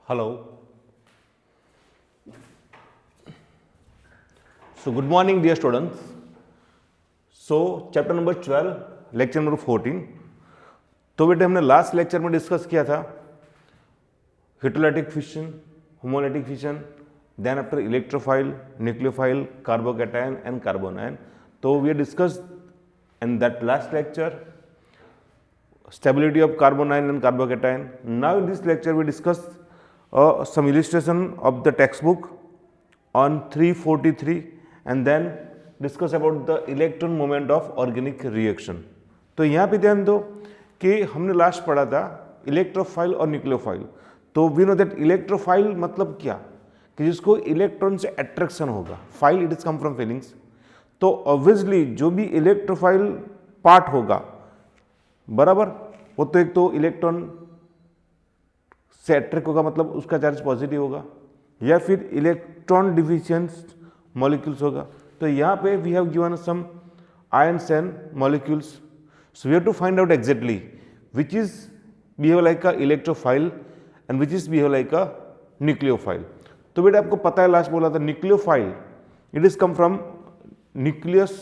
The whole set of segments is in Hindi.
Hello. So good morning dear students. So chapter number 12, lecture number 14. तो बेटे हमने लास्ट लेक्चर में डिस्कस किया था heterolytic fission, homolytic fission, then after electrophile, nucleophile, carbocation and carbanion. तो we discussed in that last lecture stability of carbonyl and carbocation. Now in this lecture we discuss some illustration of the textbook on 343 and then discuss about the electron movement of organic reaction. तो यहाँ पे ध्यान दो कि हमने लास्ट पढ़ा था इलेक्ट्रोफाइल और न्यूक्लियोफाइल. तो वी नो दैट इलेक्ट्रोफाइल मतलब क्या कि जिसको इलेक्ट्रॉन से अट्रैक्शन होगा. File it is come from feelings. तो ऑब्वियसली जो भी इलेक्ट्रोफाइल पार्ट होगा बराबर वो तो एक तो इलेक्ट्रॉन से अट्रैक्ट होगा मतलब उसका चार्ज पॉजिटिव होगा या फिर इलेक्ट्रॉन डिफिशिएंट मॉलिक्यूल्स होगा. तो यहाँ पे we have given some ions and molecules. So we have to find out exactly which is behave like a electrophile and which is behave like a nucleophile. तो बेटा आपको पता है लास्ट बोला था nucleophile it is come from nucleus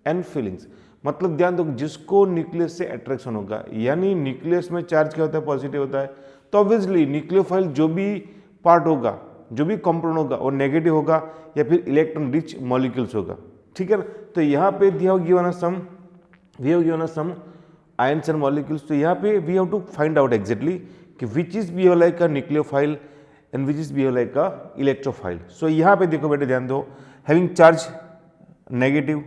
and feelings. मतलब ध्यान दो जिसको न्यूक्लियस से अट्रैक्शन होगा यानी न्यूक्लियस में चार्ज क्या होता है पॉजिटिव होता है. तो ऑब्वियसली न्यूक्लियोफाइल जो भी पार्ट होगा जो भी कंपाउंड होगा वो नेगेटिव होगा या फिर इलेक्ट्रॉन रिच मॉलिक्यूल्स होगा. ठीक है ना. तो यहाँ पे we have given some ions and molecules. तो यहाँ पे we have to find out exactly कि which is behave like a nucleophile and which is behave like a electrophile. So यहाँ पे देखो बेटे ध्यान दो हैविंग चार्ज नेगेटिव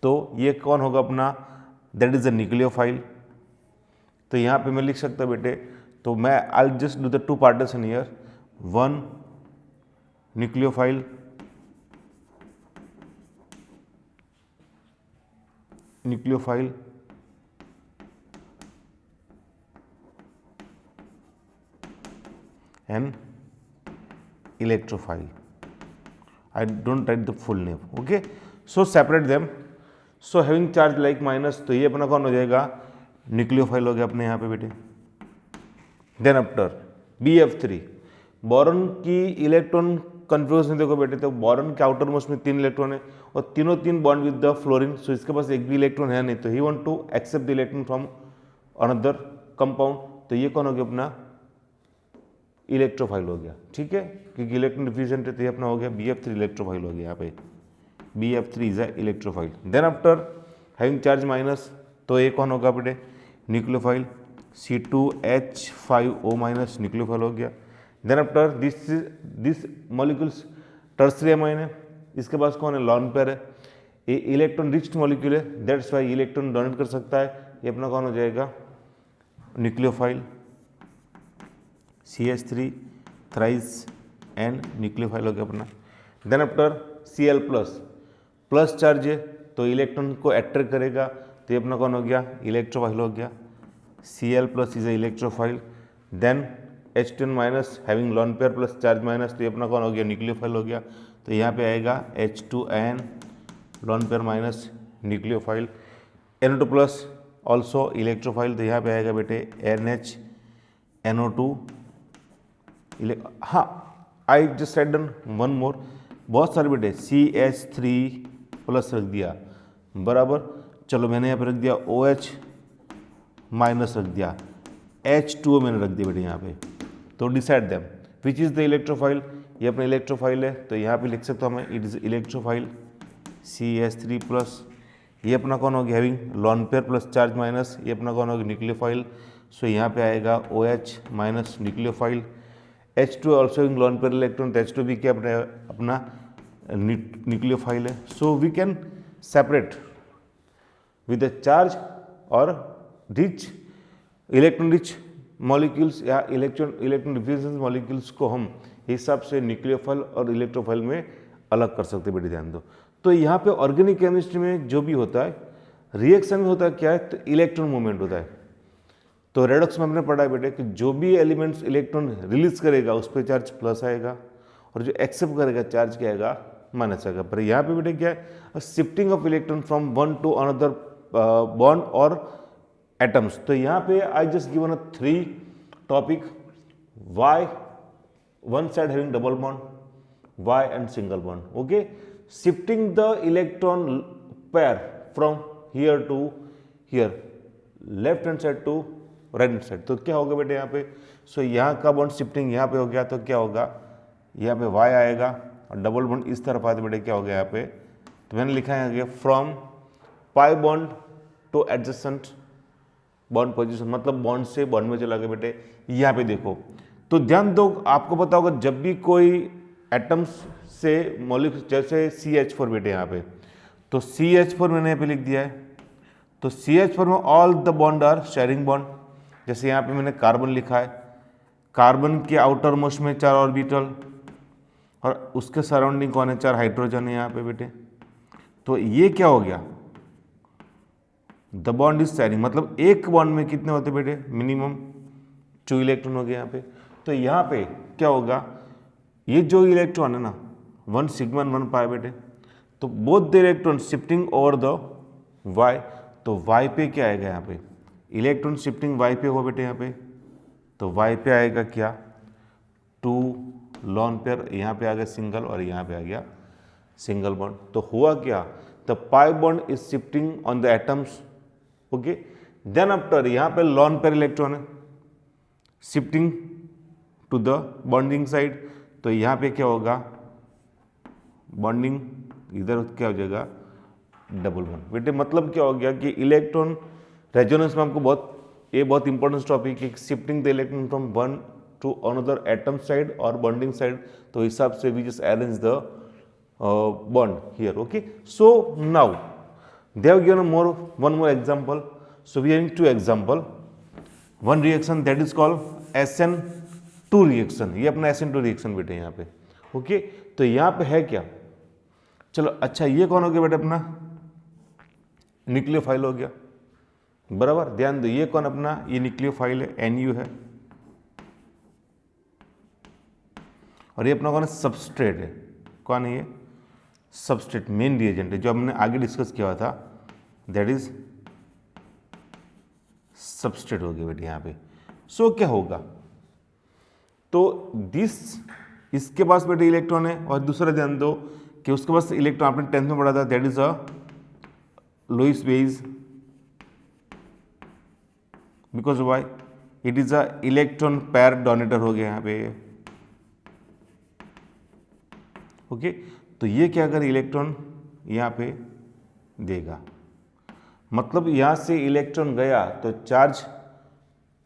तो ये कौन होगा अपना दैट इज अ न्यूक्लियोफाइल. तो यहाँ पे मैं लिख सकता हूँ बेटे तो मैं I just do the two partition here. One nucleophile and electrophile. I don't write the full name. Okay, so separate them. So having charge like minus तो ये अपना कौन हो जाएगा न्यूक्लियोफाइल हो गया अपने यहाँ पे बेटे. देन आफ्टर BF3 बोरॉन की इलेक्ट्रॉन कन्फ्यूजन देखो बेटे. तो बोरॉन के आउटर मोस्ट में 3 इलेक्ट्रॉन है और तीनों तीन bond with the fluorine. So इसके पास एक भी इलेक्ट्रॉन है नहीं तो he want to accept the electron from another compound. तो ये कौन हो गया अपना इलेक्ट्रोफाइल हो गया. ठीक है क्योंकि इलेक्ट्रॉन डिफ्यूजन है तो ये अपना हो गया BF3 इलेक्ट्रोफाइल हो गया यहाँ पे. BF3 is a electrophile. Then after having charge minus तो ये कौन होगा बेटे न्यूक्लियोफाइल. C2H5O माइनस न्यूक्लियोफाइल हो गया. Then after this molecules tertiary amine है. इसके पास कौन है लॉन पेयर है. ये इलेक्ट्रॉन रिच्ड मॉलिक्यूल है दैट्स वाई इलेक्ट्रॉन डोनेट कर सकता है. ये अपना कौन हो जाएगा nucleophile. CH3 thrice and nucleophile हो गया अपना. Then after Cl plus charge है तो इलेक्ट्रॉन को अट्रैक्ट करेगा तो ये अपना कौन हो गया इलेक्ट्रोफाइल हो गया. Cl plus is a electrophile. Then H10 minus having lone pair plus charge minus तो ये अपना कौन हो गया न्यूक्लियोफाइल हो गया. तो यहाँ पे आएगा H2N lone pair minus nucleophile. NO2 plus also electrophile. तो यहाँ पे आएगा बेटे NH NO2. हाँ I just said done one more. बहुत सारे बेटे CH3 प्लस रख दिया बराबर. चलो मैंने यहाँ पे रख दिया OH माइनस रख दिया. H2O मैंने रख दिया बेटे यहाँ पे. तो decide them which is the electrophile. ये अपना इलेक्ट्रोफाइल है तो यहाँ पे लिख सकता हूँ मैं it is electrophile CH3 plus. ये अपना कौन हो गया having lone pair plus charge minus. ये अपना कौन हो गया न्यूक्लियोफाइल. सो यहाँ पे आएगा OH minus nucleophile. H2 also having lone pair electron. तो H2 भी क्या अपना न्यूक्लियोफाइल है. So we can separate with the charge और रिच इलेक्ट्रॉन रिच मॉलिक्यूल्स या इलेक्ट्रॉन डिफ्यूजन मॉलिक्यूल्स को हम हिसाब से न्यूक्लियोफाइल और इलेक्ट्रोफाइल में अलग कर सकते हैं बेटे ध्यान दो. तो यहाँ पे ऑर्गेनिक केमिस्ट्री में जो भी होता है रिएक्शन में होता है क्या है तो इलेक्ट्रॉन मूवमेंट होता है. तो रेडॉक्स में हमने पढ़ा है बेटे कि जो भी एलिमेंट्स इलेक्ट्रॉन रिलीज करेगा उस पर चार्ज प्लस आएगा और जो एक्सेप्ट करेगा चार्ज क्या आएगा माइनस आएगा. पर यहाँ पे बेटे क्या है shifting of electron from one to another bond और एटम्स. तो यहाँ पे I just given a 3 topic Y, one side having double bond, Y and single bond. Okay, shifting the electron pair from here to here, left hand side to right hand side, तो क्या होगा बेटे यहाँ पे, सो यहाँ का बॉन्ड शिफ्टिंग यहाँ पे हो गया, तो क्या होगा, यहाँ पे Y आएगा और डबल बॉन्ड इस तरफ आए तो बेटे क्या हो गया यहाँ पे, तो मैंने लिखा है from pi bond two adjacent bond position, मतलब बॉन्ड से बॉन्ड में चला गया बेटे। यहाँ पे देखो तो ध्यान दो, आपको पता होगा जब भी कोई एटम्स से मॉलिक्यूल, जैसे CH4 बेटे यहाँ पे, तो CH4 मैंने यहाँ पे लिख दिया है, तो CH4 में all the bond are sharing bond. जैसे यहाँ पे मैंने कार्बन लिखा है, कार्बन के आउटर मोस्ट में 4 ऑर्बिटल और उसके सराउंडिंग कौन है, 4 हाइड्रोजन है यहाँ पे बेटे। तो ये क्या हो गया, द बॉन्ड इज शेयरिंग, मतलब एक बॉन्ड में कितने होते बेटे, मिनिमम 2 इलेक्ट्रॉन हो गए यहाँ पे। तो यहाँ पे क्या होगा, ये जो इलेक्ट्रॉन है ना, 1 सिग्मा 1 पाई बेटे, तो both the electron shifting over the Y, तो Y पे क्या आएगा यहाँ पे, इलेक्ट्रॉन शिफ्टिंग Y पे हो बेटे यहाँ पे, तो Y पे आएगा क्या, 2 लॉन पेयर, यहाँ पे आ गया सिंगल और यहाँ पे आ गया सिंगल बॉन्ड। तो हुआ क्या, the pi bond is shifting on the atoms. Okay, then after यहाँ पे लॉन पेयर इलेक्ट्रॉन है shifting to the bonding side, तो यहाँ पे क्या होगा, बॉन्डिंग इधर क्या हो जाएगा, डबल बॉन्ड बेटे। मतलब क्या हो गया कि इलेक्ट्रॉन रेजोनेंस में आपको ये बहुत इंपॉर्टेंट टॉपिक है, shifting the electron from one to another atom side और बॉन्डिंग साइड, तो हिसाब से we just arrange the bond here. Okay, so now they have given one more example, so we are having 2 example, one reaction that is called SN2 reaction, ये अपना SN2 reaction बेटे यहाँ पे। ओके, तो यहाँ पे है क्या, चलो अच्छा ये कौन हो गया बेटे, अपना न्यूक्लियोफाइल हो गया, बराबर। ध्यान दो ये कौन अपना, ये न्यूक्लियोफाइल है, NU है, और ये अपना कौन है, सबस्ट्रेट है, कौन है ये, सबस्ट्रेट, मेन रिएजेंट है, जो हमने आगे डिस्कस किया हुआ था, दैट इज सबस्ट्रेट हो गया बेटे यहाँ पे। सो क्या होगा, तो इसके पास बेटे इलेक्ट्रॉन है, और दूसरा ध्यान दो कि उसके पास इलेक्ट्रॉन आपने 10th में पढ़ा था, that is a Lewis base, because why, it is a electron pair donator हो गया यहाँ पे। ओके, तो ये क्या कर इलेक्ट्रॉन यहाँ पे देगा, मतलब यहाँ से इलेक्ट्रॉन गया तो चार्ज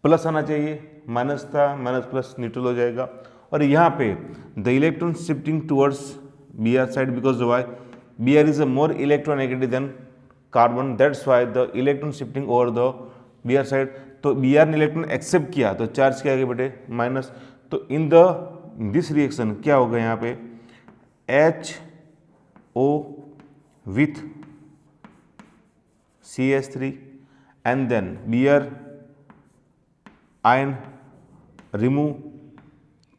प्लस आना चाहिए, माइनस था, माइनस प्लस न्यूट्रल हो जाएगा, और यहाँ पे the electron shifting towards Br side, because why, Br is a more electronegative than carbon, that's why the electron shifting over the Br side. तो Br ने इलेक्ट्रॉन एक्सेप्ट किया तो चार्ज क्या आ गया बेटे, माइनस। तो इन दिस रिएक्शन क्या होगा यहाँ पे, HO with CH3 and then Br ion remove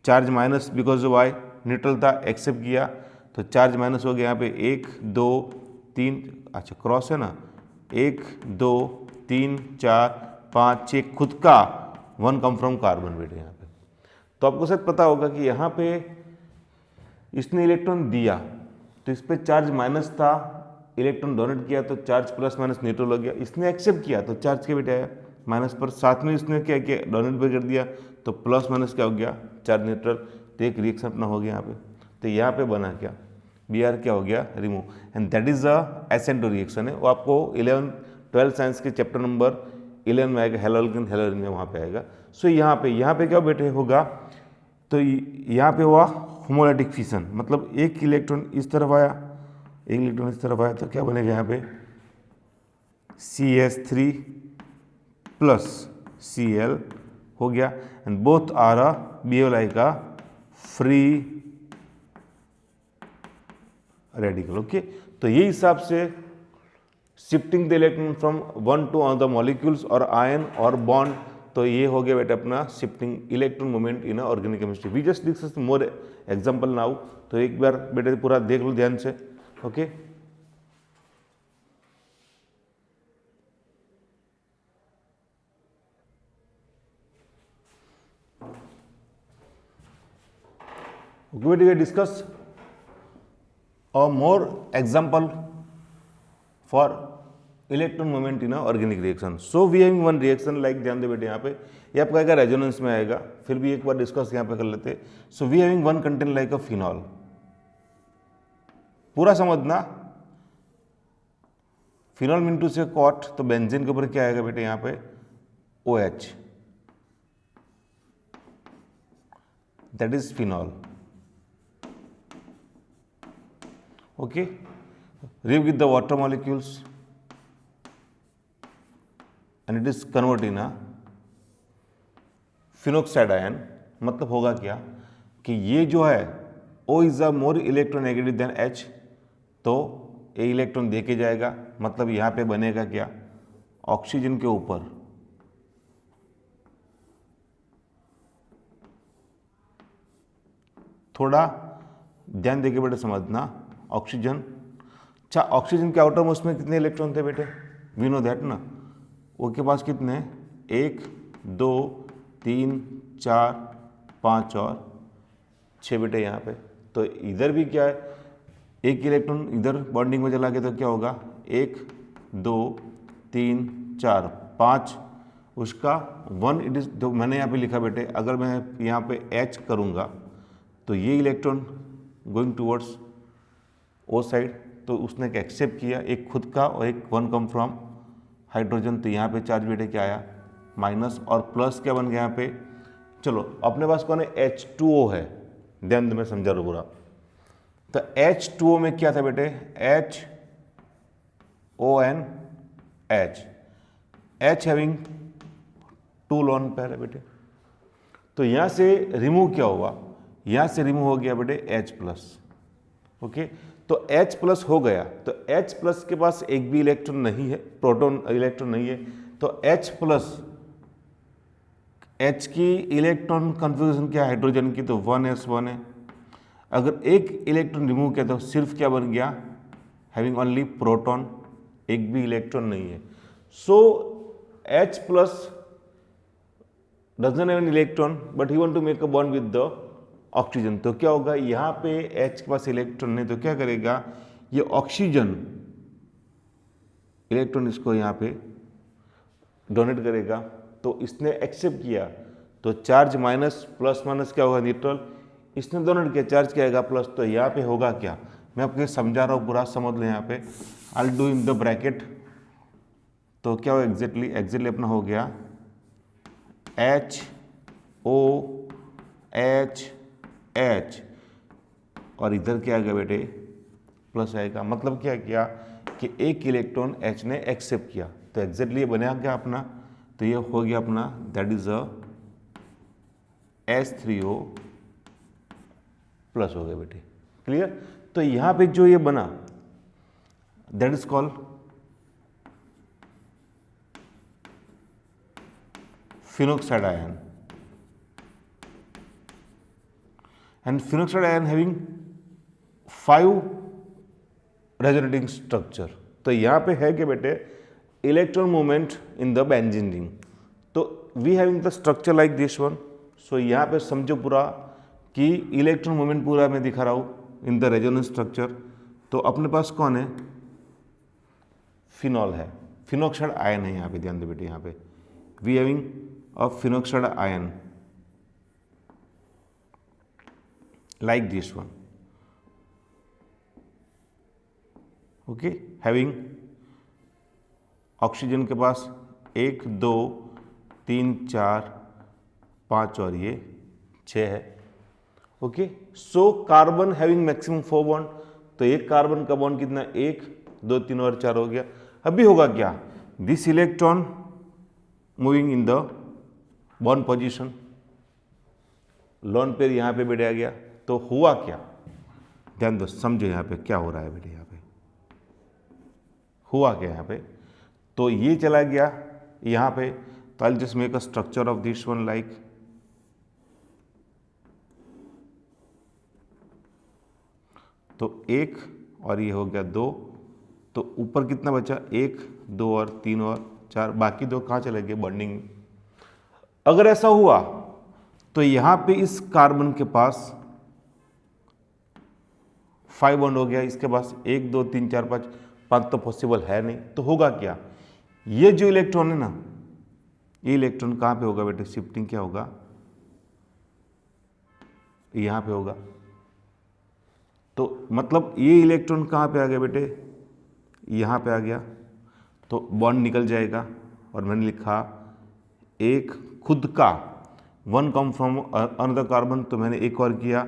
charge minus, because why neutral था, एक्सेप्ट किया तो चार्ज माइनस हो गया यहाँ पे 1 2 3, अच्छा क्रॉस है ना, 1 2 3 4 5 6, खुद का 1 कम फ्रॉम कार्बन बेटे यहाँ पे। तो आपको शायद पता होगा कि यहाँ पे इसने इलेक्ट्रॉन दिया तो इस पर चार्ज माइनस था, इलेक्ट्रॉन डोनेट किया तो चार्ज प्लस माइनस न्यूट्रल हो गया, इसने एक्सेप्ट किया तो चार्ज क्या बेटा आया माइनस पर, साथ में इसने क्या किया, डोनेट भी कर दिया तो प्लस माइनस क्या हो गया, चार्ज न्यूट्रल। तो एक रिएक्शन अपना हो गया यहाँ पे, तो यहाँ पे बना क्या, Br क्या हो गया, remove, and that is a SN2 reaction है। वो आपको 11th-12th साइंस के चैप्टर नंबर 11 में आएगा, हेलोजन में वहाँ पे आएगा। सो यहाँ पे क्या बेटे होगा, तो यहाँ पे हुआ होमोलाइटिक फिशन, मतलब एक इलेक्ट्रॉन इस तरफ आया, एक इलेक्ट्रॉन इस तरफ आया, तो क्या बनेगा यहाँ पे CH3 प्लस Cl हो गया, and both are a behave like a free radical. Okay, तो ये हिसाब से shifting the electron from one to another molecules और आयन और बॉन्ड, तो ये हो गया बेटा अपना shifting electron movement in organic chemistry. We just discuss more example now, तो एक बार बेटे पूरा देख लो ध्यान से। Okay, we will discuss a more example for electron movement in organic reaction. So we having one reaction like, ध्यान दे बेटे यहाँ पे, ये आपका आएगा रेजोनेंस में आएगा, फिर भी एक बार डिस्कस यहाँ पे कर लेते. So we having one content like a phenol. पूरा समझना, फिनॉल मिंटू से कॉट, तो बेंजीन के ऊपर क्या आएगा बेटे यहाँ पे OH, that is phenol. Okay, react with the water molecules and it is converted in a phenoxide ion. मतलब होगा क्या कि ये जो है O is a more electronegative than H, तो ये इलेक्ट्रॉन दे के जाएगा, मतलब यहाँ पे बनेगा क्या, ऑक्सीजन के ऊपर थोड़ा ध्यान देके बेटे समझना. ऑक्सीजन, अच्छा ऑक्सीजन के आउटर मोस्ट में कितने इलेक्ट्रॉन थे बेटे, वी नो दैट ना. वो के पास कितने, 1 2 3 4 5 और 6 बेटे यहाँ पे. तो इधर भी क्या है, एक इलेक्ट्रॉन इधर बॉन्डिंग में चला गया तो क्या होगा, 1 2 3 4 5, उसका 1 इट इज, जो मैंने यहाँ पे लिखा बेटे, अगर मैं यहाँ पे H करूँगा तो ये इलेक्ट्रॉन गोइंग टूवर्ड्स ओ साइड, तो उसने एक एक्सेप्ट किया, एक खुद का और एक 1 कम फ्रॉम हाइड्रोजन. तो यहाँ पे चार्ज बेटे क्या आया, माइनस, और प्लस क्या बन गया यहाँ पे. चलो अपने पास कौन है, H2O है, ध्यान दे मैं समझा रहा पूरा. तो H2O में क्या था बेटे, HONH, H having 2 lone pair है बेटे. तो यहाँ से रिमूव क्या हुआ, यहाँ से रिमूव हो गया बेटे H प्लस. ओके, तो H प्लस हो गया, तो H प्लस के पास एक भी इलेक्ट्रॉन नहीं है, प्रोटॉन इलेक्ट्रॉन नहीं है, तो H प्लस, H की इलेक्ट्रॉन कन्फिग्रेशन क्या है हाइड्रोजन की, तो 1s1 है. अगर एक इलेक्ट्रॉन रिमूव किया तो सिर्फ क्या बन गया, हैविंग ओनली प्रोटॉन, एक भी इलेक्ट्रॉन नहीं है. सो H प्लस doesn't have an electron but he want to make a bond with the oxygen. तो क्या होगा, यहाँ पे H के पास इलेक्ट्रॉन नहीं, तो क्या करेगा, ये ऑक्सीजन इलेक्ट्रॉन इसको यहाँ पे डोनेट करेगा. तो इसने एक्सेप्ट किया, तो चार्ज माइनस, प्लस माइनस क्या होगा, न्यूट्रल. इसने डोनेट किया, चार्ज क्या आएगा, प्लस. तो यहाँ पे होगा क्या, मैं आपको समझा रहा हूँ, पूरा समझ लो. यहाँ पे I will do in the bracket. तो क्या हो एग्जैक्टली अपना हो गया HOH, और इधर क्या आएगा बेटे, प्लस आएगा. मतलब क्या किया कि एक इलेक्ट्रॉन H ने एक्सेप्ट किया, तो एग्जैक्टली ये बना क्या अपना, तो ये हो गया अपना, that is a H3O plus हो गया बेटे. क्लियर. तो यहाँ पे जो ये बना that is called phenoxide ion. And phenoxide ion having 5 resonating structure. तो यहाँ पे है कि बेटे electron movement in the benzene ring. तो we having the structure like this one. So यहाँ पे समझो पूरा कि इलेक्ट्रॉन मूवमेंट पूरा मैं दिखा रहा हूँ इन द रेजोनेंस स्ट्रक्चर. तो अपने पास कौन है, फिनॉल है, फिनॉक्साइड आयन है. यहाँ पे ध्यान दे बेटे, यहाँ पे we having a phenoxide ion like this one. Okay, having oxygen के पास 1 2 3 4 5 और ये 6 है. Okay, so carbon having maximum 4 bond. तो एक कार्बन का बॉन्ड कितना, 1 2 3 और 4 हो गया. अभी होगा क्या, this electron moving in the bond position, lone pair यहाँ पे बैठ गया. तो हुआ क्या, ध्यान दो, समझो यहाँ पे क्या हो रहा है बेटे. यहाँ पे हुआ क्या, यहाँ पे तो ये चला गया यहाँ पे. तो आई just make a structure of this one like, तो 1 और ये हो गया 2. तो ऊपर कितना बचा, 1 2 और 3 और 4, बाकी 2 कहाँ चले गए, बॉन्डिंग. अगर ऐसा हुआ तो यहाँ पे इस कार्बन के पास 5 बॉन्ड हो गया, इसके पास 1 2 3 4 5 तो पॉसिबल है नहीं, तो होगा क्या, ये जो इलेक्ट्रॉन है ना, ये इलेक्ट्रॉन कहाँ पे होगा बेटे, शिफ्टिंग क्या होगा, यहाँ पे होगा। तो मतलब ये इलेक्ट्रॉन कहाँ पे आ गया बेटे, यहाँ पे आ गया, तो बॉन्ड निकल जाएगा। और मैंने लिखा एक खुद का, one come from another carbon, तो मैंने एक और किया,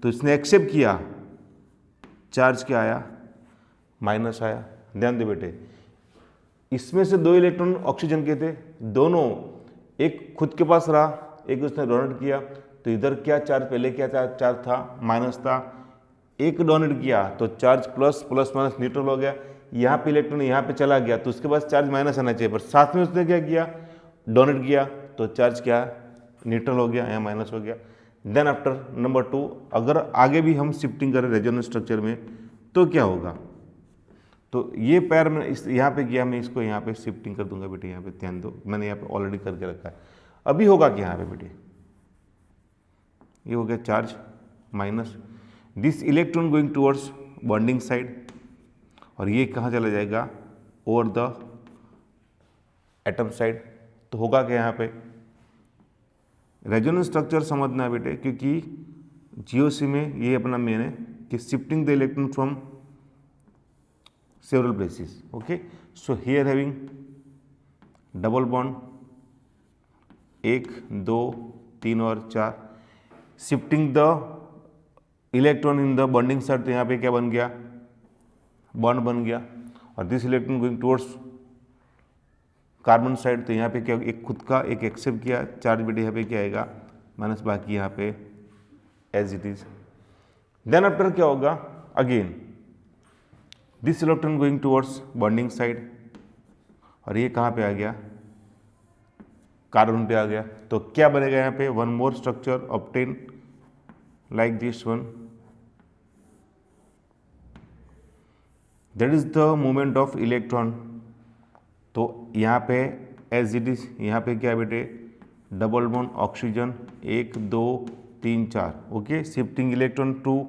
तो इसने एक्सेप्ट किया, चार्ज क्या आया, माइनस आया। ध्यान दे बेटे, इसमें से 2 इलेक्ट्रॉन ऑक्सीजन के थे, दोनों एक खुद के पास रहा, एक उसने डोनेट किया, तो इधर क्या चार्ज, पहले क्या चार्ज था, माइनस था, एक डोनेट किया तो charge plus plus minus neutral हो गया, यहाँ पे इलेक्ट्रॉन यहाँ पे चला गया तो उसके पास चार्ज माइनस आना चाहिए, पर साथ में उसने क्या किया, डोनेट किया, तो चार्ज क्या, न्यूट्रल हो गया, यहाँ माइनस हो गया। देन आफ्टर नंबर 2, अगर आगे भी हम शिफ्टिंग करें रेजोनेंस स्ट्रक्चर में तो क्या होगा, तो ये पैर में इस यहाँ पे किया, मैं इसको यहाँ पे शिफ्टिंग कर दूंगा बेटे, यहाँ पे ध्यान दो, मैंने यहाँ पे ऑलरेडी करके रखा है। अभी होगा क्या यहाँ पे बेटे, ये हो गया charge minus, this electron going towards bonding side, और ये कहाँ चला जाएगा, ओवर द एटम साइड। तो होगा क्या यहाँ पे, रेजोनेंस स्ट्रक्चर समझना है बेटे, क्योंकि जीओसी में ये अपना मेन है कि shifting the electron from several places. Okay, so here having double bond 1 2 3 और 4, shifting the electron in the bonding side, तो यहाँ पे क्या बन गया, बॉन्ड बन गया, और this electron going towards carbon side, तो यहाँ पे क्या, एक खुद का, एक एक्सेप्ट किया, चार्ज बेटे यहाँ पे क्या आएगा, माइनस, बाकी यहाँ पे as it is. Then after क्या होगा, again this electron going towards bonding side, और ये कहाँ पे आ गया, कार्बन पे आ गया, तो क्या बनेगा यहाँ पे, one more structure obtain like this one, that is the movement of electron. तो यहाँ पे एज इट इज, यहाँ पे क्या बेटे, double bond oxygen 1 2 3 4, okay, shifting electron to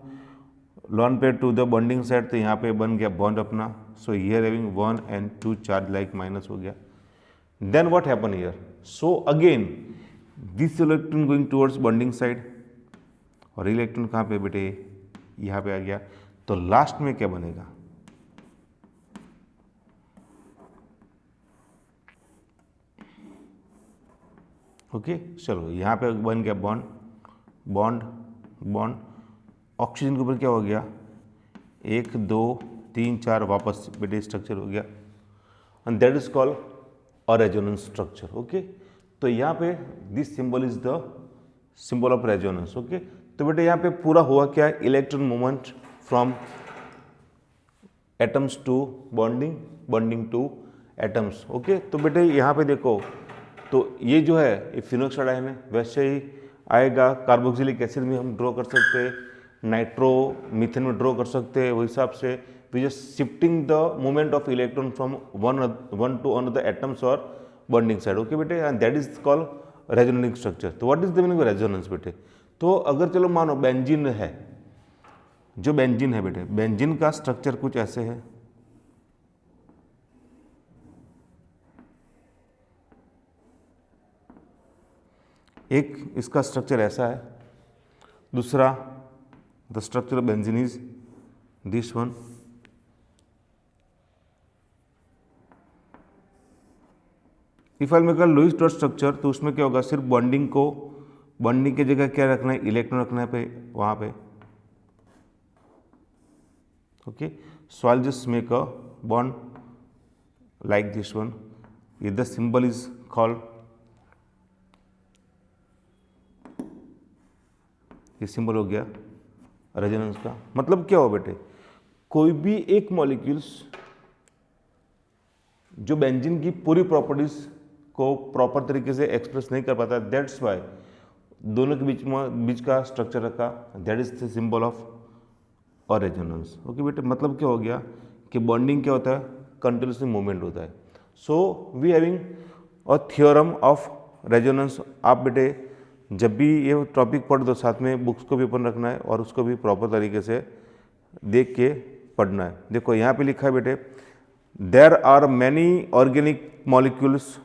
lone pair to the bonding side, तो यहाँ पे बन गया बॉन्ड अपना, so here having 1 and 2 charge like minus हो गया। Then what happen here, so again this electron going towards bonding side, और इलेक्ट्रॉन कहाँ पे बेटे, यहाँ पे आ गया, तो लास्ट में क्या बनेगा, ओके, चलो यहाँ पे बन गया बॉन्ड बॉन्ड बॉन्ड, ऑक्सीजन के ऊपर क्या हो गया, 1 2 3 4 वापस बेटे स्ट्रक्चर हो गया, and that is called a resonance structure. Okay, तो यहाँ पे this symbol is the symbol of resonance. Okay, तो बेटे यहाँ पे पूरा हुआ क्या, electron movement from atoms to bonding, bonding to atoms. Okay, तो बेटे यहाँ पे देखो, तो ये जो है ये फिनोक्साइड आयन है, वैसे ही आएगा कार्बोक्सिलिक एसिड में हम ड्रॉ कर सकते हैं, नाइट्रो मीथेन में ड्रॉ कर सकते हैं, वही हिसाब से we just shifting the movement of electron from one to another atoms और बॉन्डिंग साइड। ओके बेटे, and that is called resonating structure. तो what is the meaning of resonance बेटे, तो अगर चलो मानो बेंजीन है, जो बेंजीन है बेटे, बेंजीन का स्ट्रक्चर कुछ ऐसे है, एक इसका स्ट्रक्चर ऐसा है, दूसरा the structure of benzene is this one, if I make a Lewis dot structure, तो उसमें क्या होगा, सिर्फ बॉन्डिंग को, बॉन्डिंग की जगह क्या रखना है, इलेक्ट्रॉन रखना है पे वहाँ पे। Okay, so I just make a bond like this one, ये द सिंबल इज कॉल्ड, ये सिंबल हो गया रेजोनेंस का। मतलब क्या हो बेटे, कोई भी एक मॉलिक्यूल्स जो बेंजीन की पूरी प्रॉपर्टीज को प्रॉपर तरीके से एक्सप्रेस नहीं कर पाता, दैट्स वाई दोनों के बीच का स्ट्रक्चर रखा, that is the symbol of और रेजोनेंस। ओके बेटे, मतलब क्या हो गया कि बॉन्डिंग क्या होता है, कंटिन्यूसली मूवमेंट होता है। So we having a theorem of resonance. आप बेटे जब भी ये टॉपिक पढ़ दो, साथ में बुक्स को भी ओपन रखना है और उसको भी प्रॉपर तरीके से देख के पढ़ना है। देखो यहाँ पे लिखा है बेटे, there are many organic molecules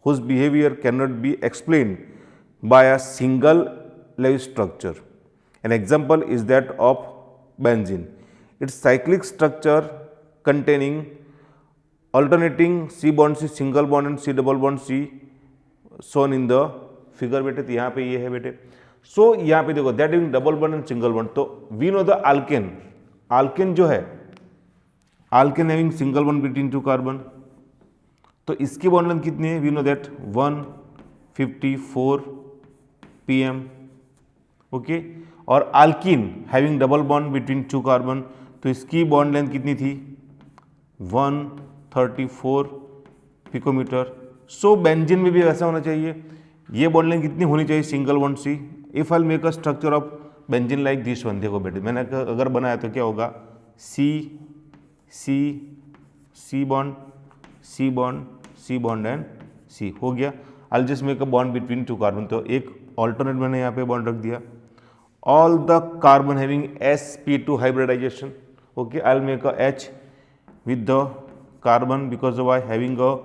whose behavior cannot be explained by a single live structure. An example is that of benzene. Its cyclic structure containing alternating C bond C single bond and C double bond C shown in the figure बेटे। तो यहाँ पे ये है बेटे। सो यहाँ पे देखो that is double bond and single bond. तो we know the alkane, alkane जो है, alkane having single bond between two carbon, तो इसकी बॉन्ड लेंथ कितनी है? We know that 154 pm, okay. और alkene having double bond between two carbon, तो इसकी बॉन्ड लेंथ कितनी थी? 134 पिकोमीटर। सो बेंजीन में भी वैसा होना चाहिए, ये बॉन्ड लेंथ कितनी होनी चाहिए? Single bond C. If I make a structure of benzene like this one, देखो बेटे मैंने अगर बनाया तो क्या होगा? C C C bond C bond C bond and C हो गया। I just make a bond between two carbon, तो एक ऑल्टरनेट मैंने यहाँ पे बॉन्ड रख दिया। All the carbon having sp2 hybridization, okay. I will make a H with the carbon because of I having a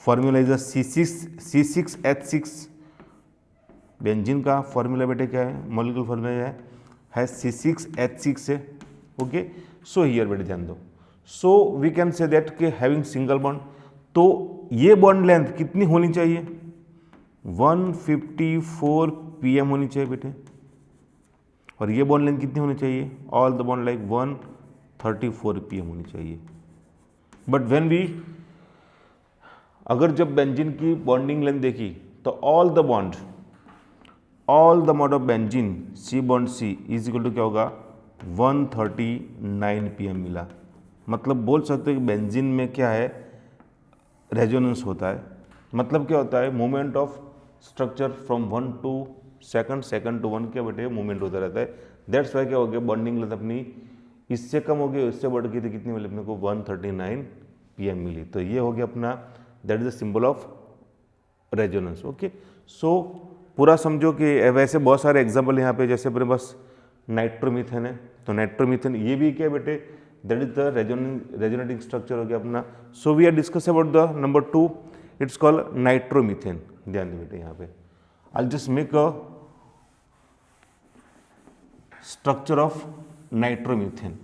formula is a C6H6। Benzene का फॉर्मूला बेटे क्या है? मॉलिक्यूलर फॉर्मूला है C6H6 है, ओके। सो हियर बेटे ध्यान दो, so we can say that के हैविंग सिंगल बॉन्ड, तो ये बॉन्ड लेंथ कितनी होनी चाहिए? 154 pm होनी चाहिए बेटे। और ये बॉन्ड लेंथ कितनी होनी चाहिए? All the bond like 134 pm होनी चाहिए। बट व्हेन वी, अगर जब बेंजीन की बॉन्डिंग लेंथ देखी तो all the bond of benzene C bond C is equal to क्या होगा? 139 pm मिला। मतलब बोल सकते हो कि बेंजीन में क्या है? रेजोनेंस होता है। मतलब क्या होता है? Movement of structure from 1 to second, second to 1 क्या बेटे मूवमेंट होता रहता है। दैट्स वाई क्या हो गया? बॉन्डिंग लेंथ अपनी इससे कम हो गई, इससे बढ़ गई थी, कितनी मिली अपने को? 139 pm मिली। तो ये हो गया अपना, that is the symbol of resonance, okay. So पूरा समझो कि वैसे बहुत सारे एग्जाम्पल यहाँ पे, जैसे अपने पास नाइट्रोमीथेन है, तो नाइट्रोमीथेन ये भी क्या बेटे? That is the resonating structure हो गया अपना। So we are discuss about the number 2, it's called nitromethane. ध्यान दे बेटे यहाँ पे, I just make a structure of nitromethane.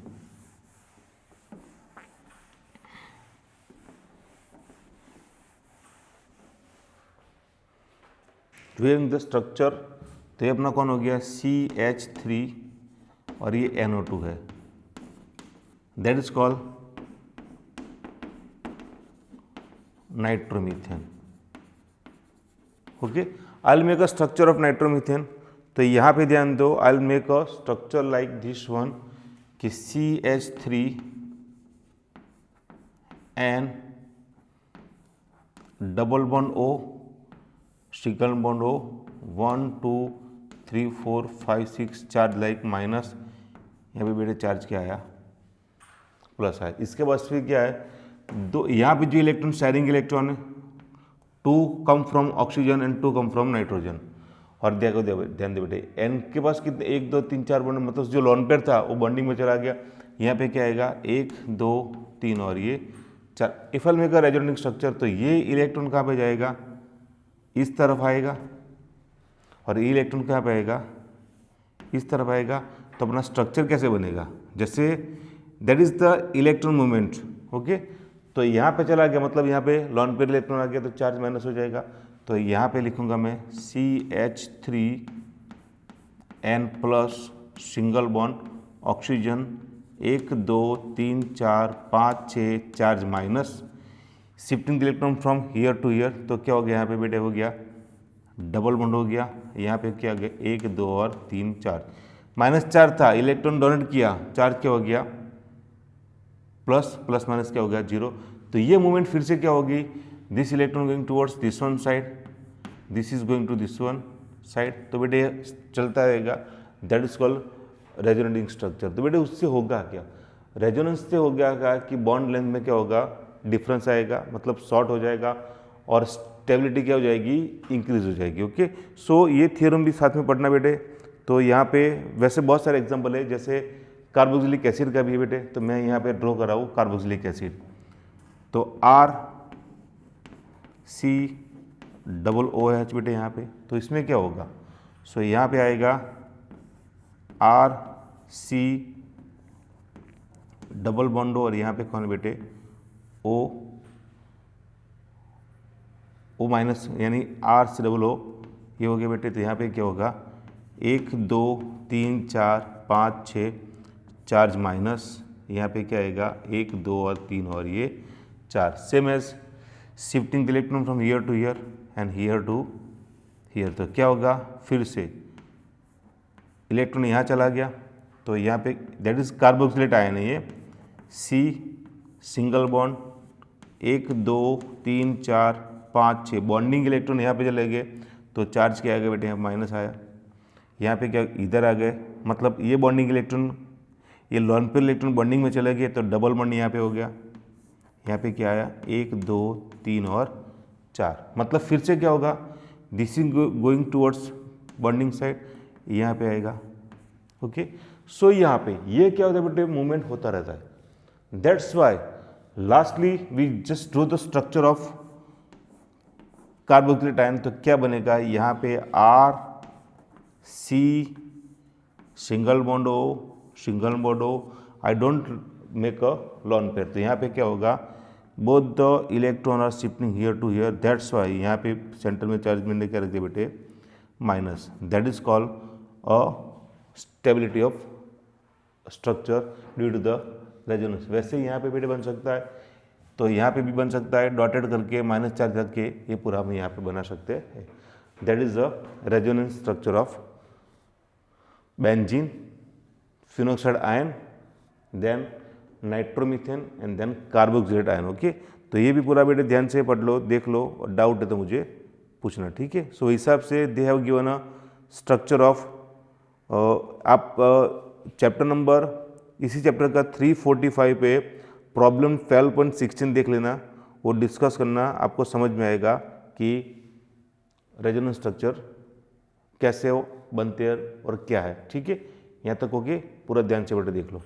Doing the structure, तो ये अपना कौन हो गया? CH3 और ये NO2 है, that is called nitromethane, okay. I will make a structure of nitromethane, तो यहाँ पे ध्यान दो, I will make a structure like this one कि CH3 N double bond O, single bond O, 1 2 3 4 5 6 charge like minus, यहाँ पे बेटे चार्ज क्या आया? प्लस आया। इसके बाद फिर क्या है? दो यहाँ पे जो इलेक्ट्रॉन शेयरिंग इलेक्ट्रॉन है, 2 come from oxygen and 2 come from nitrogen. और देखो ध्यान दे बेटे, एन के पास कितने? 1 2 3 4 बॉन्ड, मतलब जो लॉन पेयर था वो बॉन्डिंग में चला गया। यहाँ पे क्या आएगा? 1 2 3 और ये 4। If I make a resonating structure, तो ये इलेक्ट्रॉन कहाँ पे जाएगा? इस तरफ आएगा, और ये इलेक्ट्रॉन कहाँ पे आएगा? इस तरफ आएगा। तो अपना स्ट्रक्चर कैसे बनेगा? जैसे that is the electron movement, okay. तो यहाँ पे चला गया, मतलब यहाँ पे लॉन पेयर इलेक्ट्रॉन आ गया, तो चार्ज माइनस हो जाएगा। तो यहाँ पे लिखूंगा मैं CH3N plus single bond oxygen 1 2 3 4 5 6 charge minus, shifting electron from here to here. तो क्या हो गया यहाँ पे बेटे? हो गया डबल बॉन्ड हो गया। यहाँ पे क्या हो गया? 1 2 और 3 4, माइनस चार्ज था, इलेक्ट्रॉन डोनेट किया, चार्ज क्या हो गया? प्लस, प्लस माइनस क्या हो गया? 0। तो ये मूवमेंट फिर से क्या होगी? This electron going towards this one side, this is going to this one side. तो बेटे चलता रहेगा, that is called resonating structure. तो बेटे उससे होगा क्या? रेजोनेंस से हो गया क्या कि बॉन्ड लेंथ में क्या होगा? डिफरेंस आएगा, मतलब शॉर्ट हो जाएगा, और स्टेबिलिटी क्या हो जाएगी? इंक्रीज हो जाएगी, ओके। सो ये थ्योरम भी साथ में पढ़ना बेटे। तो यहाँ पे वैसे बहुत सारे एग्जांपल है, जैसे कार्बोक्सिलिक एसिड का भी है बेटे, तो मैं यहाँ पे ड्रॉ कर रहा हूँ कार्बोक्सिलिक एसिड। तो RCOOH बेटे यहाँ पे, तो इसमें क्या होगा, सो यहाँ पे आएगा RC डबल बॉन्ड और यहाँ पे कौन बेटे O माइनस, यानी RCOO ये हो गया बेटे। तो यहाँ पे क्या होगा 1 2 3 4 5 6 चार्ज माइनस, यहाँ पे क्या आएगा 1 2 और 3 और ये 4। Same as shifting the electron from here to here and here to here, तो क्या होगा फिर से इलेक्ट्रॉन यहाँ चला गया, तो यहाँ पे दैट इज कार्बोक्सिलेट आयन है ये। C single bond 1 2 3 4 5 6 bonding electron यहाँ पे चले गए, तो चार्ज क्या आ गया बेटे यहाँ माइनस आया। यहाँ पे क्या इधर आ गए, मतलब ये बॉन्डिंग इलेक्ट्रॉन ये लोन पेयर इलेक्ट्रॉन बॉन्डिंग में चले गए, तो डबल बॉन्ड यहाँ पे हो गया। यहाँ पे क्या आया 1 2 3 और 4, मतलब फिर से क्या होगा this is going towards bonding side, यहाँ पे आएगा। ओके, सो यहाँ पे ये क्या होता है बेटे मूवमेंट होता रहता है। That's why lastly we just draw the structure of carboxylic ion. तो क्या बनेगा यहाँ पे RC single bond O, I don't make a lone pair, तो यहाँ पे क्या होगा both the electron are shifting here to here, that's why यहाँ पे सेंटर में चार्ज मैंने क्या रख दिया बेटे minus. That is called a stability of structure due to the resonance. वैसे यहाँ पे बेटे बन सकता है, तो यहाँ पे भी बन सकता है डॉटेड करके माइनस चार्ज रख के, ये पूरा हम यहाँ पे बना सकते हैं। That is the resonance structure of benzene, phenoxide ion, then nitromethane and then carboxylate ion. Okay, तो ये भी पूरा बेटे ध्यान से पढ़ लो, देख लो, और डाउट है तो मुझे पूछना, ठीक है। सो हिसाब से they have given a structure of, आप चैप्टर नंबर इसी चैप्टर का 345 पे प्रॉब्लम 12.16 देख लेना, वो डिस्कस करना, आपको समझ में आएगा कि रेजोनेंस स्ट्रक्चर कैसे हो बनते हैं और क्या है, ठीक है। यहाँ तक होके पूरा ध्यान से बेटे देख लो।